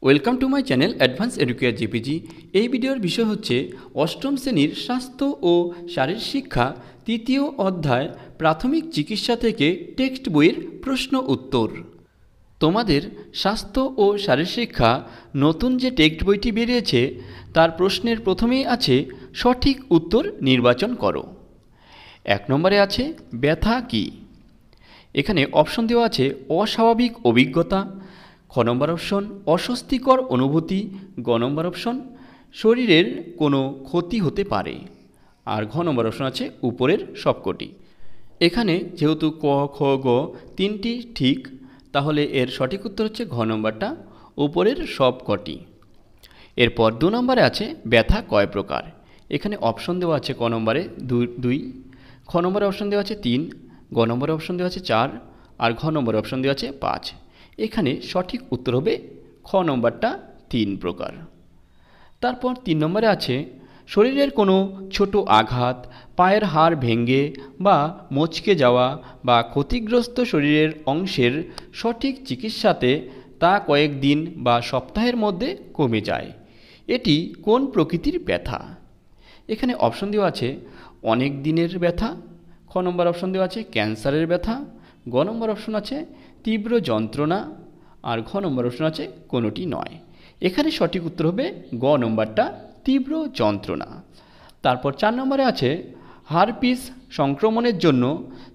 Welcome to my channel advance educare JPG. এই ভিডিওর বিষয় হচ্ছে অষ্টম শ্রেণীর স্বাস্থ্য ও শারীর শিক্ষা তৃতীয় অধ্যায় প্রাথমিক চিকিৎসা থেকে টেক্সট বইয়ের প্রশ্ন উত্তর। তোমাদের স্বাস্থ্য ও শারীর শিক্ষা নতুন যে টেক্সট বইটি বেরিয়েছে তার প্রশ্নের প্রথমেই আছে সঠিক উত্তর নির্বাচন করো। 1 নম্বরে আছে ব্যথা কী। এখানে অপশন দেওয়া আছে অস্বাভাবিক অভিজ্ঞতা, খ নম্বর অপশন অস্বস্তিকর অনুভূতি, গ নম্বর অপশন শরীরের কোনো ক্ষতি হতে পারে, আর ঘ নম্বর অপশন আছে উপরের সবকটি। এখানে যেহেতু ক খ গ তিনটি ঠিক, তাহলে এর সঠিক উত্তর হচ্ছে ঘ নম্বরটা, উপরের সবকটি। এরপর 2 নম্বরে আছে ব্যথা কয় প্রকার। এখানে অপশন দেওয়া আছে ক নম্বরে 2, খ নম্বরে অপশন দেওয়া আছে 3, গ নম্বরে অপশন দেওয়া আছে 4, আর ঘ নম্বরে অপশন দেওয়া আছে 5। এখানে সঠিক উত্তর হবে খ নম্বরটা 3 প্রকার। তারপর 3 নম্বরে আছে শরীরের কোনো ছোট আঘাত, পায়ের হাড় ভেঙে বা মচকে যাওয়া বা ক্ষতিগ্রস্ত শরীরের অংশের সঠিক চিকিৎসাতে তা কয়েকদিন বা সপ্তাহের মধ্যে কমে যায়। এটি কোন প্রকৃতির ব্যথা। এখানে অপশন দেওয়া আছে অনেক দিনের ব্যথা, খ নম্বর অপশন দেওয়া আছে ক্যান্সারের ব্যথা, গ নম্বর অপশন আছে তীব্র যন্ত্রণা, আর ঘ নম্বর অপশন আছে কোনোটি নয়। এখানে সঠিক উত্তর হবে গ নম্বরটা তীব্র যন্ত্রণা। তারপর 4 নম্বরে আছে হারপিস সংক্রমণের জন্য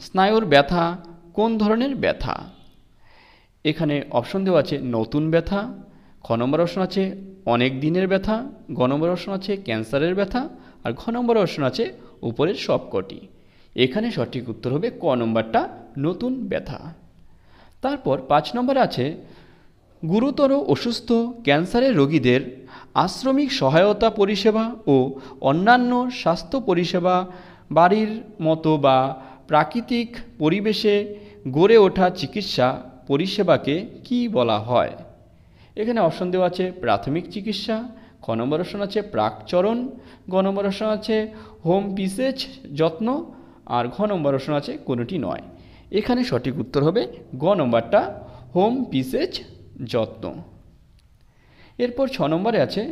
স্নায়ুর ব্যথা কোন ধরনের ব্যথা। এখানে অপশন দেওয়া আছে নতুন ব্যথা, খ নম্বর অপশন আছে অনেক দিনের ব্যথা, গ নম্বর অপশন আছে ক্যান্সারের ব্যথা, আর ঘ নম্বর অপশন আছে উপরের সবকটি। এখানে সঠিক উত্তর হবে ক নম্বরটা নতুন ব্যথা। তারপর 5 নম্বরে আছে গুরুতর অসুস্থ ক্যান্সারের রোগীদের আশ্রমিক সহায়তা পরিষেবা ও অন্যান্য স্বাস্থ্য পরিষেবা বাড়ির মতো বা প্রাকৃতিক পরিবেশে গড়ে ওঠা চিকিৎসা পরিষেবাকে কী বলা হয়। এখানে অপশন দেওয়া আছে প্রাথমিক চিকিৎসা, খ নম্বর অপশন আছে প্রাকচরণ, গ নম্বর অপশন আছে হোম পিসেজ যত্ন, আর ঘ নম্বর অপশন আছে কোনোটি নয়। এখানে সঠিক উত্তর হবে গ নম্বরটা হোম পিসেজ যত্ন। এরপর 6 নম্বরে আছে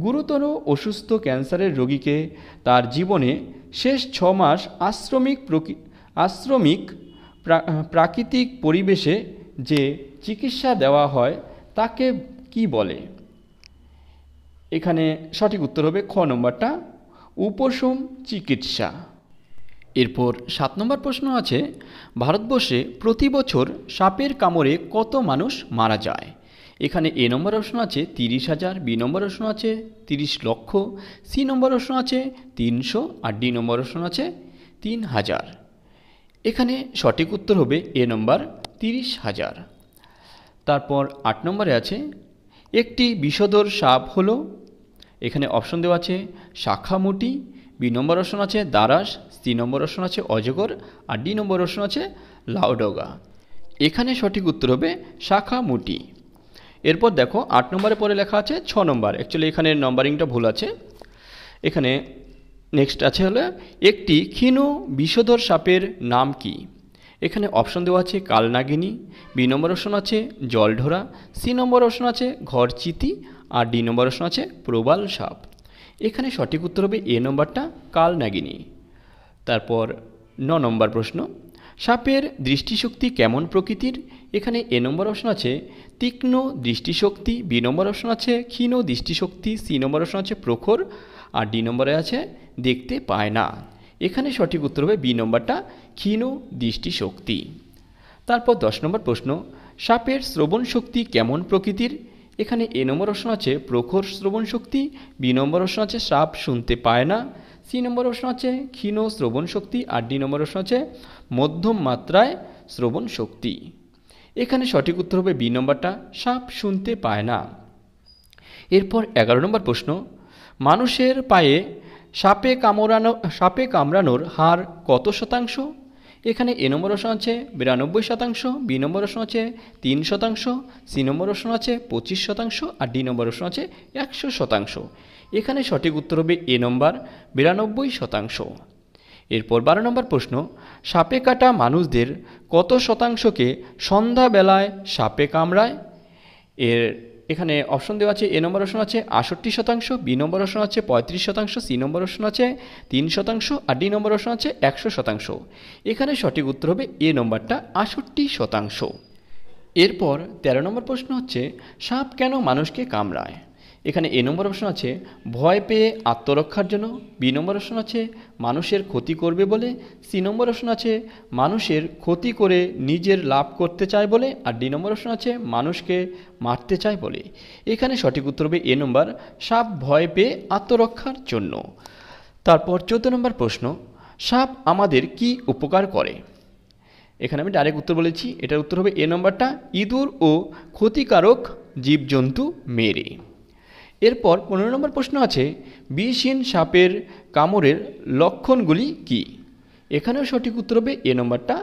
গুরুতর অসুস্থ ক্যান্সারের রোগীকে তার জীবনে শেষ 6 মাস আশ্রমিক প্রাকৃতিক পরিবেশে যে চিকিৎসা দেওয়া হয় তাকে কি বলে। এখানে সঠিক উত্তর হবে খ নম্বরটা উপশম চিকিৎসা। এরপর 7 নম্বর প্রশ্ন আছে ভারতবর্ষে প্রতি বছর সাপের কামড়ে কত মানুষ মারা যায়। এখানে এ নম্বর অপশন আছে 30,000, বি নম্বর অপশন আছে 30 লক্ষ, সি নম্বর অপশন আছে 300, আর ডি নম্বর অপশন আছে 3,000। এখানে সঠিক উত্তর হবে এ নম্বর 30,000। তারপর 8 নম্বরে আছে একটি বিষধর সাপ হলো। এখানে অপশন দেওয়া আছে শাখামুটি, বি নম্বর অপশন আছে দারাস, সি নম্বর অপশন আছে অজগর, আর ডি নম্বর অপশন আছে লাউডগা। এখানে সঠিক উত্তর হবে শাখামুটি। এরপর দেখো 8 নম্বরে পরে লেখা আছে 6 নম্বর, অ্যাকচুয়ালি এখানে নম্বরিংটা ভুল আছে। এখানে নেক্সট আছে হলো একটি ক্ষীণ বিষধর সাপের নাম কি। এখানে অপশন দেওয়া আছে কালনাগিনী, বি নম্বর অপশন আছে জলঢোরা, সি নম্বর অপশন আছে ঘরচিতি, আর ডি নম্বর অপশন আছে প্রবাল সাপ। এখানে সঠিক উত্তর হবে এ নম্বরটা কালনাগিনী। তারপর 9 নম্বর প্রশ্ন সাপের দৃষ্টিশক্তি কেমন প্রকৃতির। এখানে এ নম্বর অপশন আছে তীক্ষ্ণ দৃষ্টিশক্তি, বি নম্বর অপশন আছে ক্ষীণ দৃষ্টিশক্তি, সি নম্বর অপশন আছে প্রখর, আর ডি নম্বরে আছে দেখতে পায় না। এখানে সঠিক উত্তর হবে বি নম্বরটা ক্ষীণ দৃষ্টিশক্তি। তারপর 10 নম্বর প্রশ্ন সাপের শ্রবণ শক্তি কেমন প্রকৃতির। এখানে এ নম্বর অপশন আছে প্রখর শ্রবণ শক্তি, বি নম্বর অপশন আছে সাপ শুনতে পায় না, সি নম্বর অপশন আছে ক্ষীণ শ্রবণ শক্তি, আর ডি নম্বর অপশন আছে মধ্যম মাত্রায় শ্রবণ শক্তি। এখানে সঠিক উত্তর হবে বি নম্বরটা সাপ শুনতে পায় না। এরপর 11 নম্বর প্রশ্ন মানুষের পায়ে সাপে কামড়ানোর হার কত শতাংশ। এখানে এ নম্বর অপশন আছে 92%, বি নম্বর অপশন আছে 3%, সি নম্বর অপশন আছে 25%, আর ডি নম্বর অপশন আছে 100%। এখানে সঠিক উত্তর হবে এ নম্বর 92%। এরপর 12 নম্বর প্রশ্ন সাপে কাটা মানুষদের কত শতাংশকে সন্ধ্যাবেলায় সাপে কামড়ায়। এর এখানে অপশন দেওয়া আছে, এ নম্বর অপশন আছে 68%, বি নম্বর অপশন আছে 35%, সি নম্বর অপশন আছে 3% আর ডি নম্বর অপশন আছে 100%। এখানে সঠিক উত্তর হবে এ নম্বরটা 68%। এরপর 13 নম্বর প্রশ্ন হচ্ছে, সাপ কেন মানুষকে কামড়ায়? এখানে এ নম্বর অপশন আছে ভয় পেয়ে আত্মরক্ষার জন্য, বি নম্বর অপশন আছে মানুষের ক্ষতি করবে বলে, সি নম্বর অপশন আছে মানুষের ক্ষতি করে নিজের লাভ করতে চায় বলে, আর ডি নম্বর অপশন আছে মানুষকে মারতে চায় বলে। এখানে সঠিক উত্তর হবে এ নম্বর, সাপ ভয় পেয়ে আত্মরক্ষার জন্য। তারপর 14 নম্বর প্রশ্ন, সাপ আমাদের কি উপকার করে? এখানে আমি ডাইরেক্ট উত্তর বলেছি, এটার উত্তর হবে এ নম্বরটা, ইঁদুর ও ক্ষতিকারক জীবজন্তু মেরে। এরপর 15 নম্বর প্রশ্ন আছে, বিষহীন সাপের কামড়ের লক্ষণগুলি কি? এখানেও সঠিক উত্তর হবে এ নম্বরটা,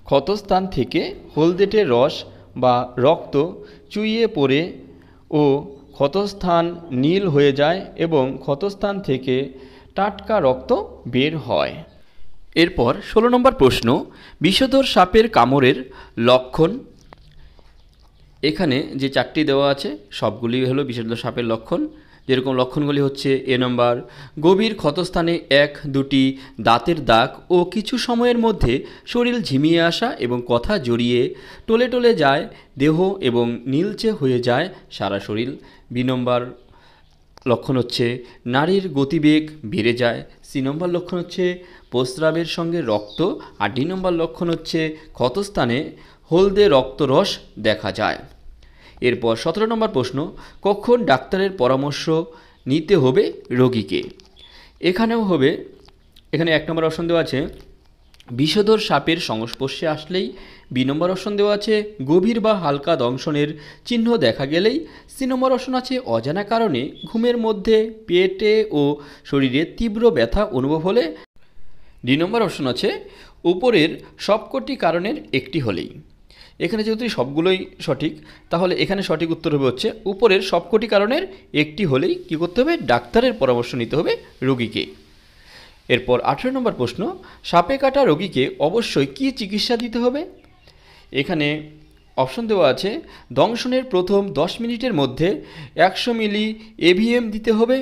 ক্ষতস্থান থেকে হলদেটে রস বা রক্ত চুইয়ে পড়ে ও ক্ষতস্থান নীল হয়ে যায় এবং ক্ষতস্থান থেকে টাটকা রক্ত বের হয়। এরপর 16 নম্বর প্রশ্ন, বিষধর সাপের কামড়ের লক্ষণ। এখানে যে চারটি দেওয়া আছে সবগুলি হলো বিষধর সাপের লক্ষণ। যেরকম লক্ষণগুলি হচ্ছে, এ নম্বর গভীর ক্ষতস্থানে 1-2টি দাঁতের দাগ ও কিছু সময়ের মধ্যে শরীর ঝিমিয়ে আসা এবং কথা জড়িয়ে টলে টলে যায় দেহ এবং নীলচে হয়ে যায় সারা শরীর। বি নম্বর লক্ষণ হচ্ছে নারীর গতিবেগ বেড়ে যায়, সি নম্বর লক্ষণ হচ্ছে প্রস্রাবের সঙ্গে রক্ত, আর ডি নম্বর লক্ষণ হচ্ছে ক্ষতস্থানে হলদে রক্তরস দেখা যায়। এরপর 17 নম্বর প্রশ্ন, কখন ডাক্তারের পরামর্শ নিতে হবে রোগীকে? এখানেও হবে, এখানে 1 নম্বর অপশন দেওয়া আছে বিষধর সাপের সংস্পর্শে আসলেই, বি নম্বর অপশন দেওয়া আছে গভীর বা হালকা দংশনের চিহ্ন দেখা গেলেই, সি নম্বর অপশন আছে অজানা কারণে ঘুমের মধ্যে পেটে ও শরীরে তীব্র ব্যথা অনুভব হলে, ডি নম্বর অপশন আছে উপরের সবকটি কারণের একটি হলেই। এখানে যেহেতু সবগুলোই সঠিক, তাহলে এখানে সঠিক উত্তর হবে হচ্ছে উপরের সবকটি কারণের একটি হলেই কী করতে হবে, ডাক্তারের পরামর্শ নিতে হবে রোগীকে। এরপর 18 নম্বর প্রশ্ন, সাপে কাটা রোগীকে অবশ্যই কী চিকিৎসা দিতে হবে? এখানে অপশন দেওয়া আছে দংশনের প্রথম 10 মিনিটের মধ্যে 100 মিলি এভিএম দিতে হবে।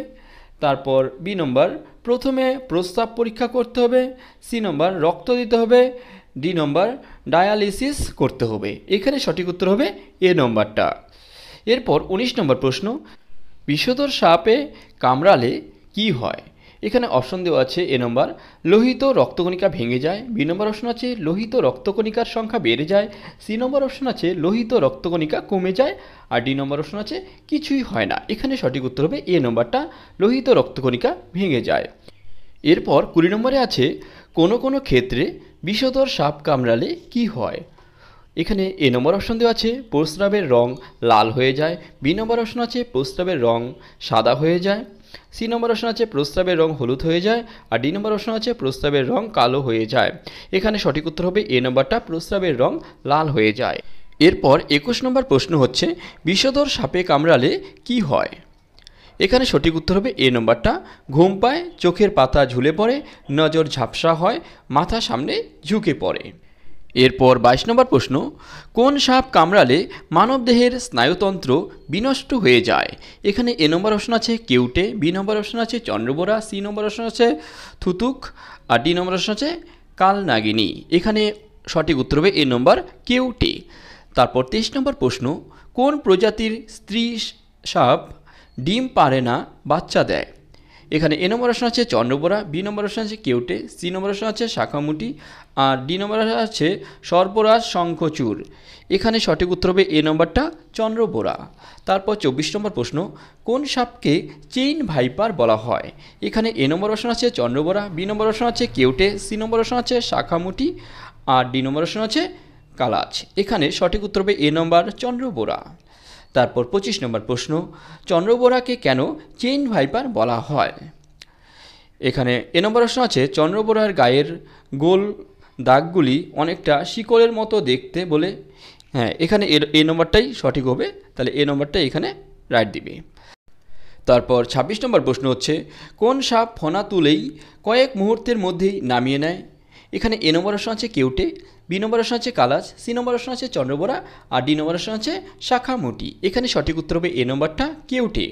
তারপর বি নম্বর প্রথমে প্রস্রাব পরীক্ষা করতে হবে, সি নম্বর রক্ত দিতে হবে, ডি নম্বর ডায়ালিসিস করতে হবে। এখানে সঠিক উত্তর হবে এ নম্বরটা। এরপর 19 নম্বর প্রশ্ন, বিষধর সাপে কামড়ালে কি হয়? এখানে অপশন দেওয়া আছে এ নম্বর লোহিত রক্তকণিকা ভেঙে যায়, বি নম্বর অপশন আছে লোহিত রক্তকণিকার সংখ্যা বেড়ে যায়, সি নম্বর অপশন আছে লোহিত রক্তকণিকা কমে যায়, আর ডি নম্বর অপশন আছে কিছুই হয় না। এখানে সঠিক উত্তর হবে এ নম্বরটা, লোহিত রক্তকণিকা ভেঙে যায়। এরপর 20 নম্বরে আছে কোনো কোনো ক্ষেত্রে বিষধর সাপ কামড়ালে কি হয়? এখানে এ নম্বর অপশন দেওয়া আছে প্রস্রাবের রং লাল হয়ে যায়, বি নম্বর অপশন আছে প্রস্রাবের রং সাদা হয়ে যায়, সি নম্বর অপশন আছে প্রস্রাবের রং হলুদ হয়ে যায়, আর ডি নম্বর অপশন আছে প্রস্রাবের রং কালো হয়ে যায়। এখানে সঠিক উত্তর হবে এ নম্বরটা, প্রস্রাবের রং লাল হয়ে যায়। এরপর 21 নম্বর প্রশ্ন হচ্ছে বিষধর সাপে কামড়ালে কি হয়? এখানে সঠিক উত্তর হবে এ নম্বরটা, ঘুম পায়, চোখের পাতা ঝুলে পড়ে, নজর ঝাপসা হয়, মাথা সামনে ঝুঁকে পড়ে। এরপর 22 নম্বর প্রশ্ন, কোন সাপ কামড়ালে মানবদেহের স্নায়ুতন্ত্র বিনষ্ট হয়ে যায়? এখানে এ নম্বর অপশন আছে কেউটে, বি নম্বর অপশন আছে চন্দ্রবোরা, সি নম্বর অপশন আছে থুতুক, আর ডি নম্বর অপশন আছে কালনাগিনী। এখানে সঠিক উত্তর হবে এ নম্বর কেউটে। তারপর 23 নম্বর প্রশ্ন, কোন প্রজাতির স্ত্রী সাপ ডিম পারে না বাচ্চা দেয়? এখানে এ নম্বর অপশন আছে চন্দ্রবোরা, বি নম্বর অপশন আছে কেউটে, সি নম্বর অপশন আছে শাখামুটি, আর ডি নম্বর আছে সর্পরাজ শঙ্খচূড়। এখানে সঠিক উত্তর হবে এ নম্বরটা, চন্দ্রবোরা। তারপর 24 নম্বর প্রশ্ন, কোন সাপকে চেইন ভাইপার বলা হয়? এখানে এ নম্বর অপশন আছে চন্দ্রবোরা, বি নম্বর অপশন আছে কেউটে, সি নম্বর অপশন আছে শাখামুটি, আর ডি নম্বর অপশন আছে কালাচ। এখানে সঠিক উত্তর হবে এ নম্বর, চন্দ্রবোরা। তারপর 25 নম্বর প্রশ্ন, চন্দ্রবোরাকে কেন চেইন ভাইপার বলা হয়? এখানে এ নম্বর অপশন আছে চন্দ্রবোরার গায়ের গোল দাগগুলি অনেকটা শিকলের মতো দেখতে বলে। হ্যাঁ, এখানে এ নম্বরটাই সঠিক হবে, তাহলে এ নম্বরটাই এখানে রাইট দিবে। তারপর 26 নম্বর প্রশ্ন হচ্ছে কোন সাপ ফনা তুলেই কয়েক মুহূর্তের মধ্যেই নামিয়ে নেয়? এখানে এ নম্বর অপশন আছে কেউটে, বি নম্বর অপশন আছে কালাজ, সি নম্বর অপশন আছে চন্দ্রবোরা আর ডি নম্বর অপশন আছে শাখামুটি। এখানে সঠিক উত্তর হবে এ নম্বরটা কেউটে।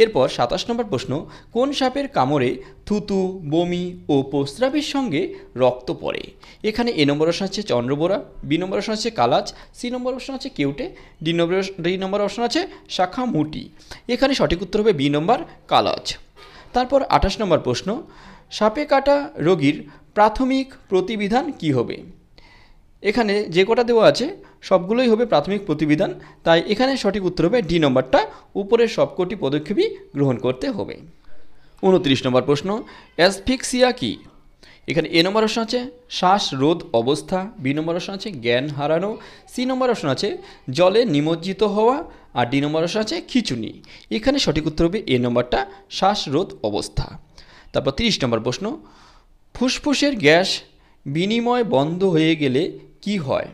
এরপর 27 নম্বর প্রশ্ন, কোন সাপের কামড়ে থুতু, বমি ও প্রস্রাবের সঙ্গে রক্ত পড়ে? এখানে এ নম্বর অপশন আছে চন্দ্রবোরা, বি নম্বর অপশন আছে কালাজ, সি নম্বর অপশন আছে কেউটে, ডি নম্বর অপশন আছে শাখামুটি। এখানে সঠিক উত্তর হবে বি নম্বর কালাজ। তারপর 28 নম্বর প্রশ্ন, সাপে কাটা রোগীর প্রাথমিক প্রতিবিধান কী হবে? এখানে যে কটা দেওয়া আছে সবগুলোই হবে প্রাথমিক প্রতিবিধান, তাই এখানে সঠিক উত্তর হবে ডি নম্বরটা, উপরের সবকটি পদক্ষেপই গ্রহণ করতে হবে। 29 নম্বর প্রশ্ন, অ্যাসফিক্সিয়া কি? এখানে এ নম্বর অপশন আছে শ্বাসরোধ অবস্থা, বি নম্বর অপশন আছে জ্ঞান হারানো, সি নম্বর অপশন আছে জলে নিমজ্জিত হওয়া আর ডি নম্বর অপশন আছে খিঁচুনি। এখানে সঠিক উত্তর হবে এ নম্বরটা, শ্বাসরোধ অবস্থা। তারপর 30 নম্বর প্রশ্ন, ফুসফুসের গ্যাস বিনিময় বন্ধ হয়ে গেলে কি হয়?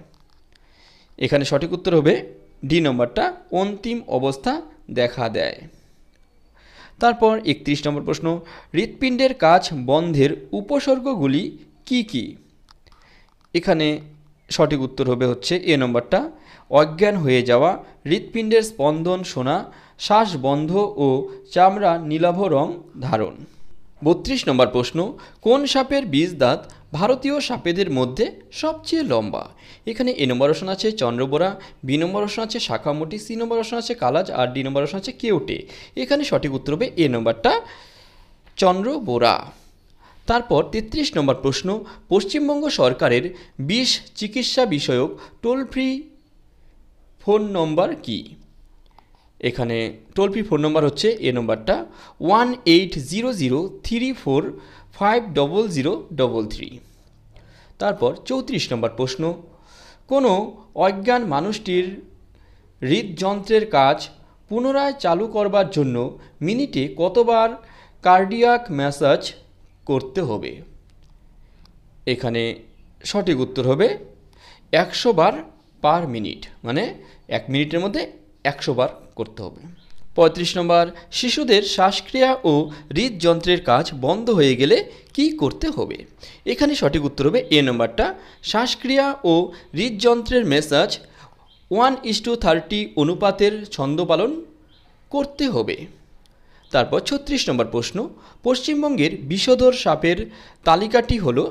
এখানে সঠিক উত্তর হবে ডি নম্বরটা, অন্তিম অবস্থা দেখা দেয়। তারপর 31 নম্বর প্রশ্ন, হৃৎপিণ্ডের কাজ বন্ধের উপসর্গগুলি কি কি? এখানে সঠিক উত্তর হবে হচ্ছে এ নম্বরটা, অজ্ঞান হয়ে যাওয়া, হৃৎপিণ্ডের স্পন্দন শোনা, শ্বাস বন্ধ ও চামড়া নীলাভ রং ধারণ। 32 নম্বর প্রশ্ন, কোন সাপের বীজ দাঁত ভারতীয় সাপেদের মধ্যে সবচেয়ে লম্বা? এখানে এ নম্বর অপশন আছে চন্দ্রবোরা, বি নম্বর অপশন আছে শাখামুটি, সি নম্বর অপশন আছে কালাজ আর ডি নম্বর অপশন আছে কেউটে। এখানে সঠিক উত্তর হবে এ নম্বরটা, চন্দ্রবোরা। তারপর 33 নম্বর প্রশ্ন, পশ্চিমবঙ্গ সরকারের বিষ চিকিৎসা বিষয়ক টোল ফ্রি ফোন নম্বর কি? এখানে টোল ফ্রি ফোন নম্বর হচ্ছে এ নম্বরটা, 1800345033। তারপর 34 নম্বর প্রশ্ন, কোনো অজ্ঞান মানুষটির হৃদযন্ত্রের কাজ পুনরায় চালু করবার জন্য মিনিটে কতবার কার্ডিয়াক ম্যাসাজ করতে হবে? এখানে সঠিক উত্তর হবে 100 বার পার মিনিট, মানে 1 মিনিটের মধ্যে 100 বার করতে হবে। 35 নম্বর, শিশুদের শ্বাসক্রিয়া ও হৃদযন্ত্রের কাজ বন্ধ হয়ে গেলে কি করতে হবে? এখানে সঠিক উত্তর হবে এ নম্বরটা, শ্বাসক্রিয়া ও হৃদযন্ত্রের ম্যাসাজ 1:30 অনুপাতের ছন্দ পালন করতে হবে। তারপর 36 নম্বর প্রশ্ন, পশ্চিমবঙ্গের বিষধর সাপের তালিকাটি হলো,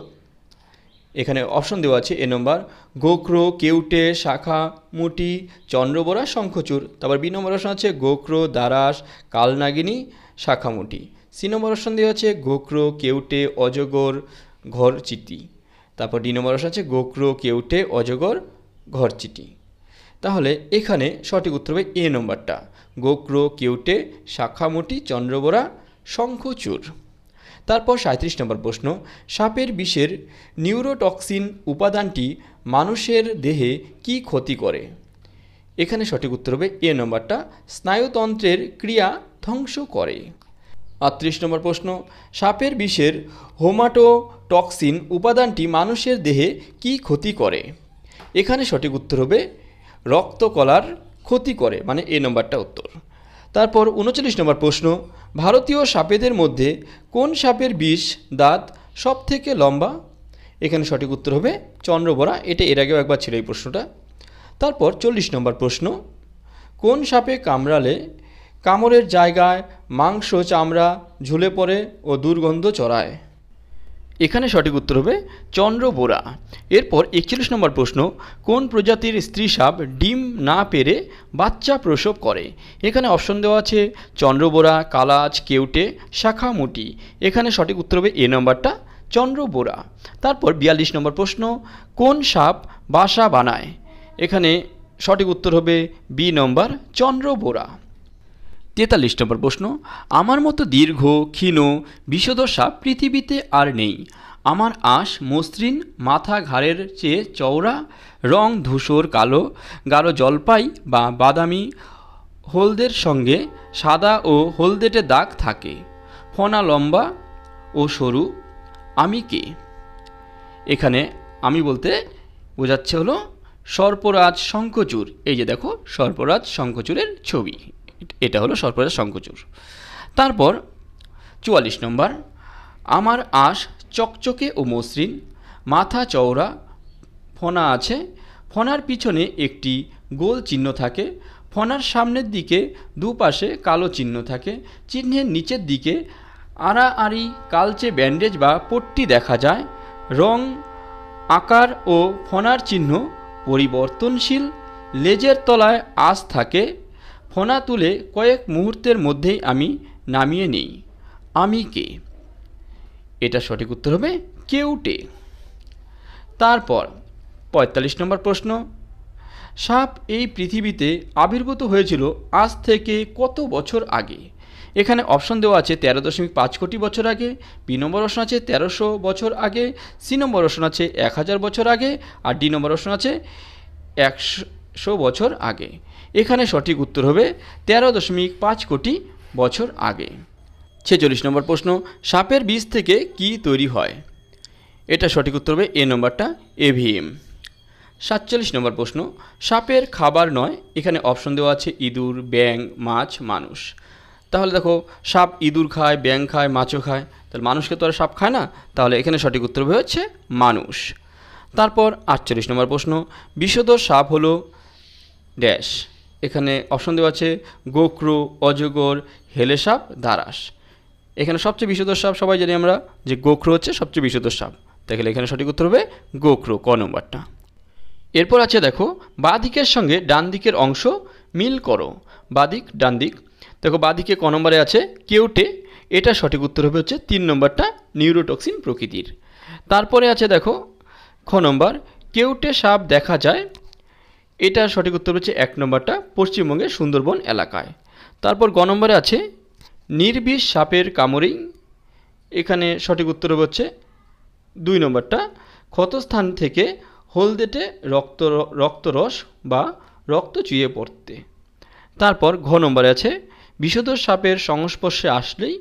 এখানে অপশন দেওয়া আছে এ নম্বর গোখরো, কেউটে, শাখামুটি, চন্দ্রবোরা, শঙ্খচূড়। তারপর বি নম্বর অপশন আছে গোখরো, দারাস, কালনাগিনী, শাখামুটি। সি নম্বর অপশন দেওয়া আছে গোখরো, কেউটে, অজগর, ঘরচিটি। তারপর ডি নম্বর অপশন আছে গোখরো, কেউটে, অজগর, ঘরচিটি। তাহলে এখানে সঠিক উত্তর হবে এ নম্বরটা, গোখরো, কেউটে, শাখামুটি, চন্দ্রবোরা, শঙ্খচূড়। তারপর 37 নম্বর প্রশ্ন, সাপের বিষের নিউরোটক্সিন উপাদানটি মানুষের দেহে কি ক্ষতি করে? এখানে সঠিক উত্তর হবে এ নম্বরটা, স্নায়ুতন্ত্রের ক্রিয়া ধ্বংস করে। 38 নম্বর প্রশ্ন, সাপের বিষের হোমাটোটক্সিন উপাদানটি মানুষের দেহে কি ক্ষতি করে? এখানে সঠিক উত্তর হবে রক্তকলার ক্ষতি করে, মানে এ নম্বরটা উত্তর। তারপর 39 নম্বর প্রশ্ন, ভারতীয় সাপেদের মধ্যে কোন সাপের বিষ দাঁত সব থেকে লম্বা? এখানে সঠিক উত্তর হবে চন্দ্রবোরা, এটা এর আগেও একবার ছিল এই প্রশ্নটা। তারপর 40 নম্বর প্রশ্ন, কোন সাপে কামড়ালে কামড়ের জায়গায় মাংস চামড়া ঝুলে পড়ে ও দুর্গন্ধ ছড়ায়? এখানে সঠিক উত্তর হবে চন্দ্রবোরা। এরপর 41 নম্বর প্রশ্ন, কোন প্রজাতির স্ত্রী সাপ ডিম না পেরে বাচ্চা প্রসব করে? এখানে অপশন দেওয়া আছে চন্দ্রবোরা, কালাজ, কেউটে, শাখামুটি। এখানে সঠিক উত্তর হবে এ নম্বরটা, চন্দ্রবোরা। তারপর 42 নম্বর প্রশ্ন, কোন সাপ বাসা বানায়? এখানে সঠিক উত্তর হবে বি নম্বর, চন্দ্রবোরা। 43 নম্বর প্রশ্ন, আমার মতো দীর্ঘ ক্ষীণ বিষধর সাপ পৃথিবীতে আর নেই। আমার আঁশ মসৃণ, মাথা ঘাড়ের চেয়ে চওড়া, রং ধূসর কালো, গাঢ় জলপাই বা বাদামি, হলদের সঙ্গে সাদা ও হলদেটে দাগ থাকে, ফনা লম্বা ও সরু। আমি কে? এখানে আমি বলতে বোঝাচ্ছে হলো সর্পরাজ শঙ্খচূড়। এই যে দেখো সর্পরাজ শঙ্খচূড়ের ছবি, এটা হলো সর্পরাজ শঙ্খচূড়। তারপর 44 নম্বর, আমার আঁশ চকচকে ও মসৃণ, মাথা চওড়া, ফণা আছে, ফণার পিছনে একটি গোল চিহ্ন থাকে, ফণার সামনের দিকে দুপাশে কালো চিহ্ন থাকে, চিহ্নের নিচের দিকে আড়াআড়ি কালচে ব্যান্ডেজ বা পট্টি দেখা যায়, রং, আকার ও ফণার চিহ্ন পরিবর্তনশীল, লেজের তলায় আঁশ থাকে, ফণা তুলে কয়েক মুহূর্তের মধ্যেই আমি নামিয়ে নিই। আমি কে? এটা সঠিক উত্তর হবে কেউটে। তারপর ৪৫ নম্বর প্রশ্ন, সাপ এই পৃথিবীতে আবির্ভূত হয়েছিল আজ থেকে কত বছর আগে? এখানে অপশন দেওয়া আছে ১৩.৫ কোটি বছর আগে, বি নম্বর অপশন আছে ১৩০০ বছর আগে, সি নম্বর অপশন আছে ১০০০ বছর আগে, আর ডি নম্বর অপশন আছে ১০০ বছর আগে। এখানে সঠিক উত্তর হবে ১৩.৫ কোটি বছর আগে। ৪৬ নম্বর প্রশ্ন, সাপের বিষ থেকে কি তৈরি হয়? এটা সঠিক উত্তর হবে এ নম্বরটা, এভিএম। ৪৭ নম্বর প্রশ্ন, সাপের খাবার নয়, এখানে অপশন দেওয়া আছে ইঁদুর, ব্যাঙ, মাছ, মানুষ। তাহলে দেখো, সাপ ইঁদুর খায়, ব্যাঙ খায়, মাছও খায়, তাহলে মানুষকে তো আর সাপ খায় না, তাহলে এখানে সঠিক উত্তর হবে হচ্ছে মানুষ। তারপর ৪৮ নম্বর প্রশ্ন, বিষধর সাপ হলো ড্যাশ। এখানে অপশন দেওয়া আছে গোখরো, অজগর, হেলে সাপ, দারাস। এখানে সবচেয়ে বিষধর সাপ সবাই জানি আমরা যে গোখরো হচ্ছে সবচেয়ে বিষধর সাপ, তাহলে এখানে সঠিক উত্তর হবে গোখরো, ক নম্বরটা। এরপর আছে দেখো, বাঁ দিকের সঙ্গে ডান দিকের অংশ মিল করো। বাঁ দিক, ডান দিক। দেখো, বাঁ দিকে ক নম্বরে আছে কেউটে, এটা সঠিক উত্তর হবে হচ্ছে ৩ নম্বরটা, নিউরোটক্সিন প্রকৃতির। তারপরে আছে দেখো খ নম্বর, কেউটে সাপ দেখা যায়, এটা সঠিক উত্তর হচ্ছে ১ নম্বরটা, পশ্চিমবঙ্গের সুন্দরবন এলাকায়। তারপর গ নম্বরে আছে নির্বিষ সাপের কামড়েই, এখানে সঠিক উত্তর হচ্ছে ২ নম্বরটা, ক্ষতস্থান থেকে হলদেটে রক্তরস বা রক্ত চুইয়ে পড়তে। তারপর ঘ নম্বরে আছে বিষধর সাপের সংস্পর্শে আসলেই,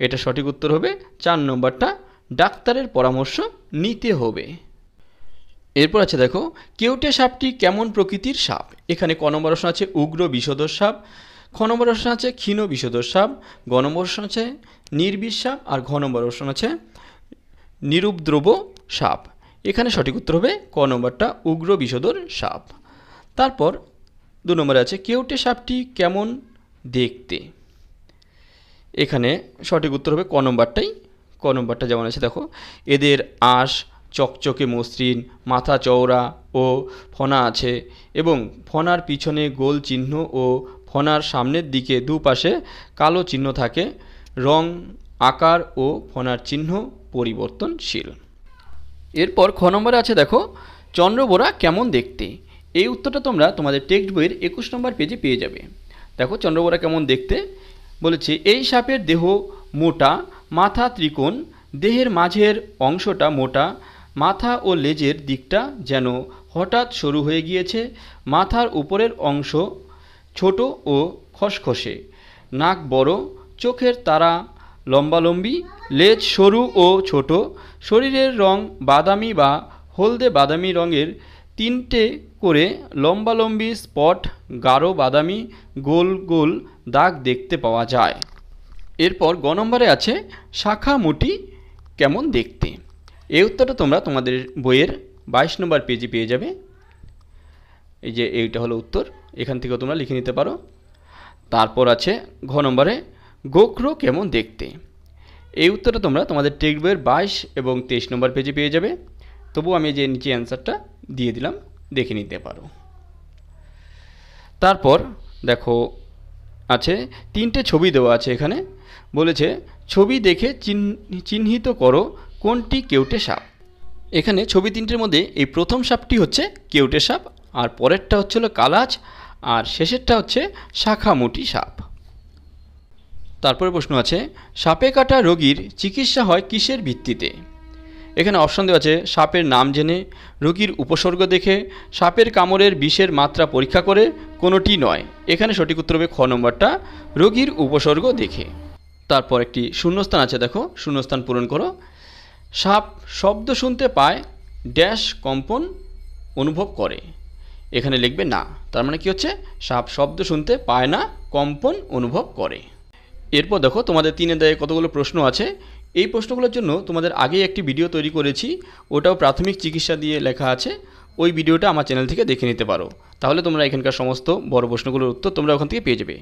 এটা সঠিক উত্তর হবে ৪ নম্বরটা, ডাক্তারের পরামর্শ নিতে হবে। এরপর আছে দেখো, কেউটে সাপটি কেমন প্রকৃতির সাপ? এখানে ক নম্বর অপশন আছে উগ্র বিষধর সাপ, খ নম্বর অপশন আছে ক্ষীণ বিষধর সাপ, গ নম্বর অপশন আছে নির্বিষ সাপ, আর ঘ নম্বর অপশন আছে নিরুপদ্রব সাপ। এখানে সঠিক উত্তর হবে ক নম্বরটা, উগ্র বিষধর সাপ। তারপর ২ নম্বরে আছে কেউটে সাপটি কেমন দেখতে? এখানে সঠিক উত্তর হবে ক নম্বরটাই, ক নম্বরটা যেমন আছে দেখো, এদের আঁশ চকচকে মসৃণ, মাথা চওড়া ও ফণা আছে, এবং ফণার পিছনে গোল চিহ্ন ও ফণার সামনের দিকে দুপাশে কালো চিহ্ন থাকে, রং, আকার ও ফণার চিহ্ন পরিবর্তনশীল। এরপর খ নম্বরে আছে দেখো, চন্দ্রবোরা কেমন দেখতে? এই উত্তরটা তোমরা তোমাদের টেক্সট বইয়ের ২১ নম্বর পেজে পেয়ে যাবে। দেখো, চন্দ্রবোরা কেমন দেখতে বলেছে, এই সাপের দেহ মোটা, মাথা ত্রিকোণ, দেহের মাঝের অংশটা মোটা, মাথা ও লেজের দিকটা যেন হঠাৎ সরু হয়ে গিয়েছে, মাথার উপরের অংশ ছোট ও খসখসে, নাক বড়, চোখের তারা লম্বালম্বি, লেজ সরু ও ছোট, শরীরের রং বাদামি বা হলদে বাদামি রঙের, ৩টে করে লম্বালম্বি স্পট, গাঢ় বাদামি গোল গোল দাগ দেখতে পাওয়া যায়। এরপর গ নম্বরে আছে শাখা মুটি কেমন দেখতে? এই উত্তরটা তোমরা তোমাদের বইয়ের ২২ নম্বর পেজে পেয়ে যাবে। এই যে এইটা হলো উত্তর, এখান থেকেও তোমরা লিখে নিতে পারো। তারপর আছে ঘ নম্বরে গোখরো কেমন দেখতে? এই উত্তরটা তোমরা তোমাদের টেক্সট বইয়ের ২২ এবং ২৩ নম্বর পেজে পেয়ে যাবে। তবু আমি যে নিচে অ্যান্সারটা দিয়ে দিলাম, দেখে নিতে পারো। তারপর দেখো আছে ৩টে ছবি দেওয়া আছে, এখানে বলেছে ছবি দেখে চিহ্নিত করো কোনটি কেউটে সাপ। এখানে ছবি ৩টের মধ্যে এই প্রথম সাপটি হচ্ছে কেউটে সাপ, আর পরেরটা হচ্ছিল কালাজ, আর শেষেরটা হচ্ছে শাখামুটি সাপ। তারপরে প্রশ্ন আছে সাপে কাটা রোগীর চিকিৎসা হয় কিসের ভিত্তিতে? এখানে অপশন দেওয়া আছে সাপের নাম জেনে, রোগীর উপসর্গ দেখে, সাপের কামড়ের বিষের মাত্রা পরীক্ষা করে, কোনোটি নয়। এখানে সঠিক উত্তর হবে খ নম্বরটা, রোগীর উপসর্গ দেখে। তারপর একটি শূন্যস্থান আছে, দেখো শূন্যস্থান পূরণ করো। সাপ শব্দ শুনতে পায়, ড্যাশ কম্পন অনুভব করে। এখানে লিখবে না, তার মানে কি হচ্ছে সাপ শব্দ শুনতে পায় না, কম্পন অনুভব করে। এরপর দেখো তোমাদের ৩ অধ্যায়ে কতগুলো প্রশ্ন আছে, এই প্রশ্নগুলোর জন্য তোমাদের আগেই একটি ভিডিও তৈরি করেছি, ওটাও প্রাথমিক চিকিৎসা দিয়ে লেখা আছে। ওই ভিডিওটা আমার চ্যানেল থেকে দেখে নিতে পারো, তাহলে তোমরা এখানকার সমস্ত বড় প্রশ্নগুলোর উত্তর তোমরা ওখান থেকে পেয়ে যাবে।